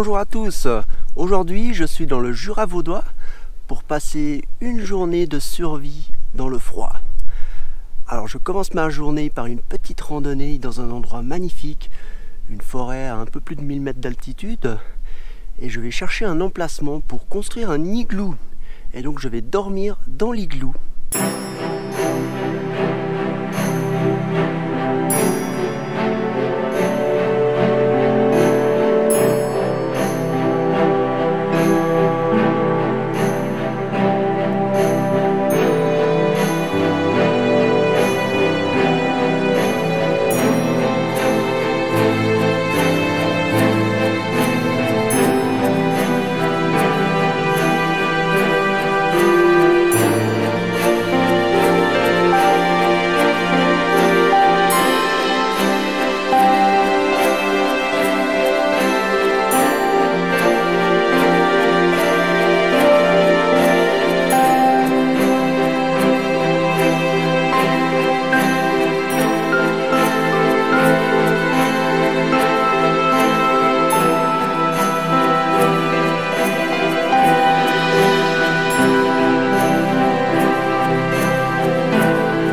Bonjour à tous, aujourd'hui je suis dans le Jura vaudois pour passer une journée de survie dans le froid. Alors je commence ma journée par une petite randonnée dans un endroit magnifique, une forêt à un peu plus de 1000 mètres d'altitude, et je vais chercher un emplacement pour construire un igloo. Et donc je vais dormir dans l'igloo.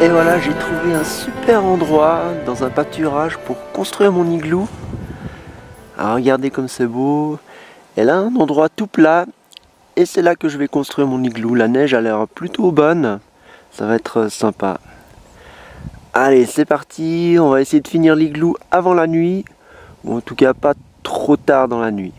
Et voilà, j'ai trouvé un super endroit dans un pâturage pour construire mon igloo. Alors regardez comme c'est beau. Et là, un endroit tout plat. Et c'est là que je vais construire mon igloo. La neige a l'air plutôt bonne. Ça va être sympa. Allez, c'est parti. On va essayer de finir l'igloo avant la nuit. Ou en tout cas, pas trop tard dans la nuit.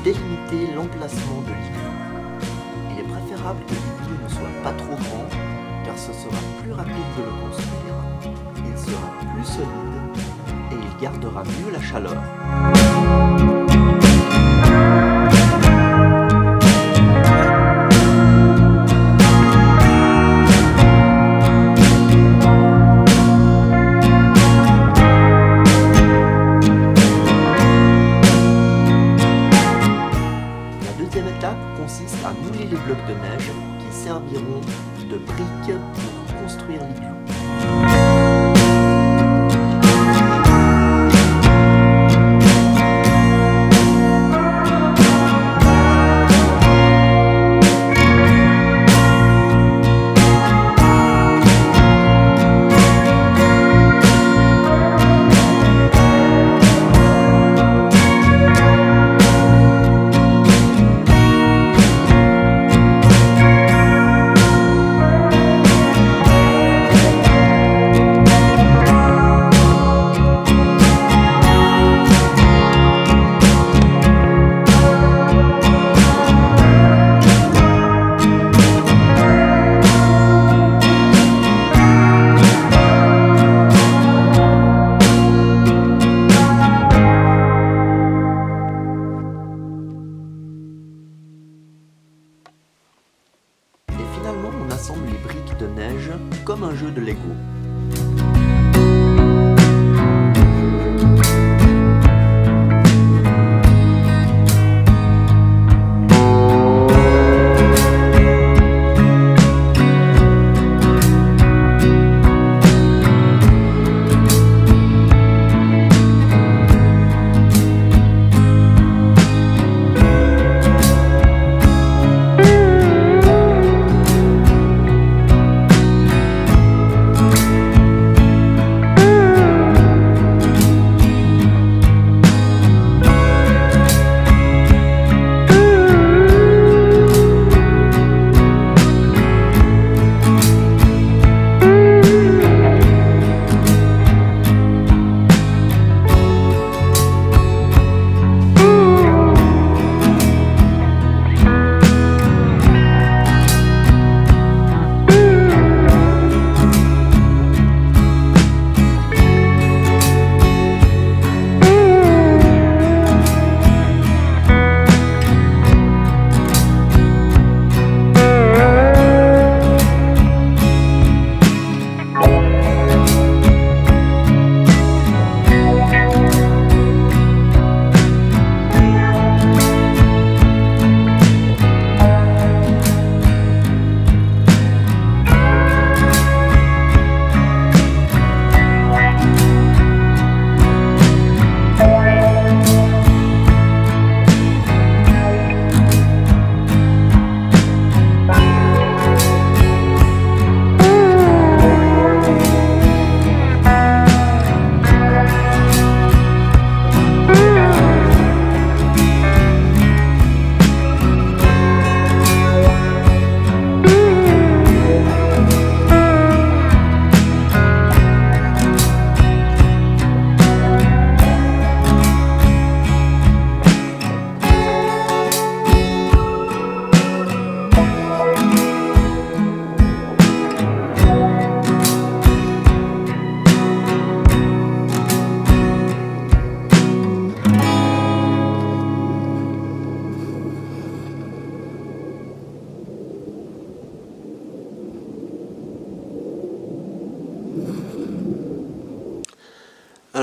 Délimiter l'emplacement de l'igloo. Il est préférable que l'igloo ne soit pas trop grand, car ce sera plus rapide de le construire, il sera plus solide et il gardera mieux la chaleur. Consiste à mouler les blocs de neige qui serviront de briques pour construire l'igloo.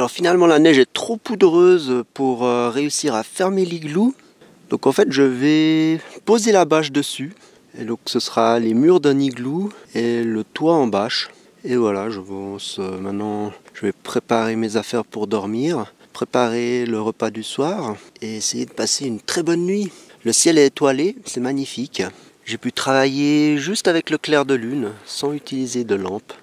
Alors finalement la neige est trop poudreuse pour réussir à fermer l'igloo. Donc en fait je vais poser la bâche dessus. Et donc ce sera les murs d'un igloo et le toit en bâche. Et voilà, maintenant je vais préparer mes affaires pour dormir, préparer le repas du soir et essayer de passer une très bonne nuit. Le ciel est étoilé, c'est magnifique. J'ai pu travailler juste avec le clair de lune, sans utiliser de lampe.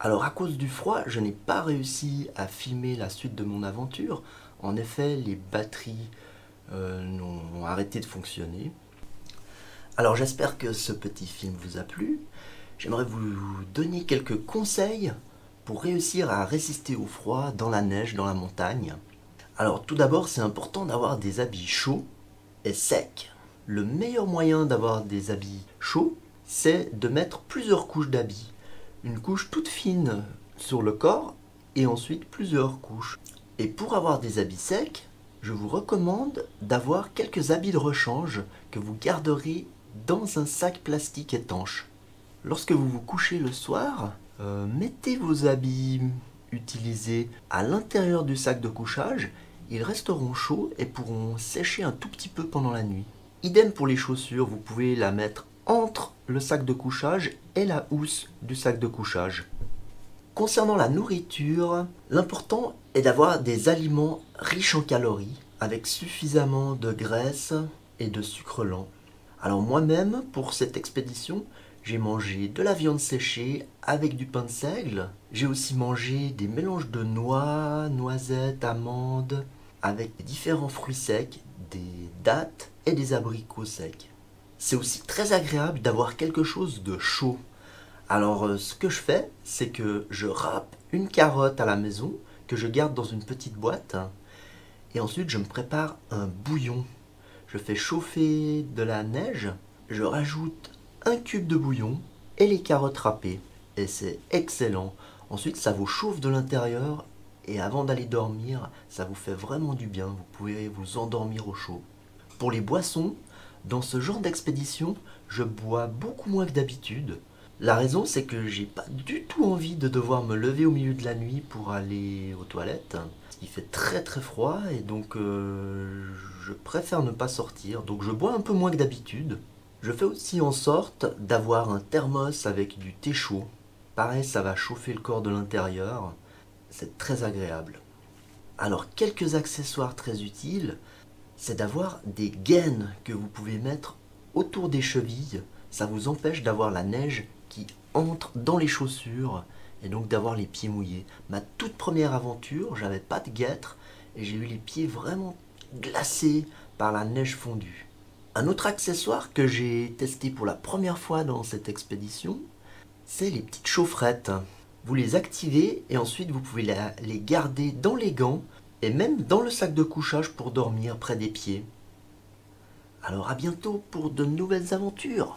Alors à cause du froid, je n'ai pas réussi à filmer la suite de mon aventure. En effet, les batteries ont arrêté de fonctionner. Alors j'espère que ce petit film vous a plu. J'aimerais vous donner quelques conseils pour réussir à résister au froid dans la neige, dans la montagne. Alors tout d'abord, c'est important d'avoir des habits chauds et secs. Le meilleur moyen d'avoir des habits chauds, c'est de mettre plusieurs couches d'habits. Une couche toute fine sur le corps et ensuite plusieurs couches. Et pour avoir des habits secs, je vous recommande d'avoir quelques habits de rechange que vous garderez dans un sac plastique étanche. Lorsque vous vous couchez le soir, mettez vos habits utilisés à l'intérieur du sac de couchage. Ils resteront chauds et pourront sécher un tout petit peu pendant la nuit. Idem pour les chaussures, vous pouvez la mettre entre le sac de couchage et la housse du sac de couchage. Concernant la nourriture, l'important est d'avoir des aliments riches en calories, avec suffisamment de graisse et de sucre lent. Alors moi-même, pour cette expédition, j'ai mangé de la viande séchée avec du pain de seigle. J'ai aussi mangé des mélanges de noix, noisettes, amandes, avec différents fruits secs, des dattes et des abricots secs. C'est aussi très agréable d'avoir quelque chose de chaud. Alors ce que je fais, c'est que je râpe une carotte à la maison, que je garde dans une petite boîte, et ensuite je me prépare un bouillon. je fais chauffer de la neige, je rajoute un cube de bouillon et les carottes râpées. Et c'est excellent. Ensuite, ça vous chauffe de l'intérieur et avant d'aller dormir, ça vous fait vraiment du bien. Vous pouvez vous endormir au chaud. Pour les boissons, dans ce genre d'expédition, je bois beaucoup moins que d'habitude. La raison, c'est que j'ai pas du tout envie de devoir me lever au milieu de la nuit pour aller aux toilettes. Il fait très très froid et donc je préfère ne pas sortir. Donc je bois un peu moins que d'habitude. Je fais aussi en sorte d'avoir un thermos avec du thé chaud. Pareil, ça va chauffer le corps de l'intérieur. C'est très agréable. Alors, quelques accessoires très utiles, c'est d'avoir des gaines que vous pouvez mettre autour des chevilles. Ça vous empêche d'avoir la neige qui entre dans les chaussures et donc d'avoir les pieds mouillés. Ma toute première aventure, j'avais pas de guêtres et j'ai eu les pieds vraiment glacés par la neige fondue. Un autre accessoire que j'ai testé pour la première fois dans cette expédition, c'est les petites chaufferettes. Vous les activez et ensuite vous pouvez les garder dans les gants et même dans le sac de couchage pour dormir près des pieds. Alors à bientôt pour de nouvelles aventures.